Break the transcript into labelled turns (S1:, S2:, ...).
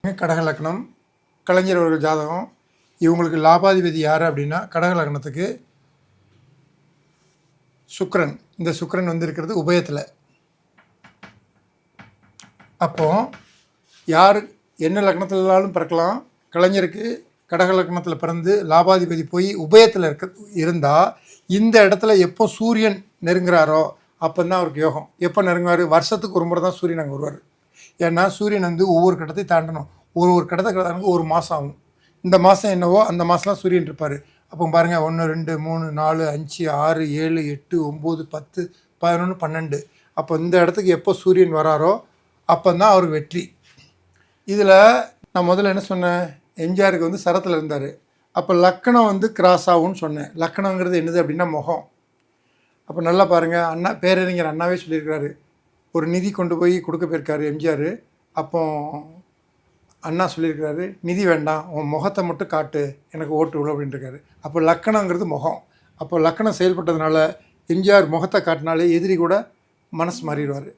S1: கடக லக்னம், கலைஞர் அவர்கள் ஜாதகம். இவங்களுக்கு லாபாதிபதி யார் அப்படின்னா கடக லக்னத்துக்கு சுக்கிரன். இந்த சுக்கிரன் வந்து இருக்கிறது உபயத்தில். அப்போ யார் என்ன லக்னத்திலாலும் பிறக்கலாம். கலைஞருக்கு கடக லக்னத்தில் பிறந்து லாபாதிபதி போய் உபயத்தில் இருந்தால் இந்த இடத்துல எப்போ சூரியன் நெருங்குறாரோ அப்போ தான் அவருக்கு யோகம். எப்போ நெருங்குவார்? வருஷத்துக்கு ஒரு முறை தான் சூரியன் அங்கே வருவார். ஏன்னா சூரியன் வந்து ஒவ்வொரு கட்டத்தையும் தாண்டணும். ஒரு கடத்தை கடத்தானுக்கு ஒரு மாதம் ஆகும். இந்த மாதம் என்னவோ அந்த மாதம்லாம் சூரியன் இருப்பார். அப்போ பாருங்கள், 1 2 3 4 5 6 7 8 9 10 11 12. அப்போ இந்த இடத்துக்கு எப்போ சூரியன் வராரோ அப்போ தான் அவருக்கு வெற்றி. இதில் நான் முதல்ல என்ன சொன்னேன், எம்ஜிஆருக்கு வந்து சரத்தில் இருந்தார். அப்போ லக்கணம் வந்து கிராஸ் ஆகும்னு சொன்னேன். லக்கணங்கிறது என்னது அப்படின்னா முகம். அப்போ நல்லா பாருங்கள், அண்ணா பேரறிஞர் அண்ணாவே சொல்லியிருக்கிறாரு. ஒரு நிதி கொண்டு போய் கொடுக்க போயிருக்காரு எம்ஜிஆர். அப்போ அண்ணா சொல்லியிருக்கிறாரு, நிதி வேண்டாம், உன் முகத்தை மட்டும் காட்டு, எனக்கு ஓட்டு விழு அப்படின்ட்டுருக்காரு. அப்போ லக்கணங்கிறது முகம். அப்போ லக்கணம் செயல்பட்டதுனால எம்ஜிஆர் முகத்தை காட்டினாலே எதிரி கூட மனசு மாறிடுவார்.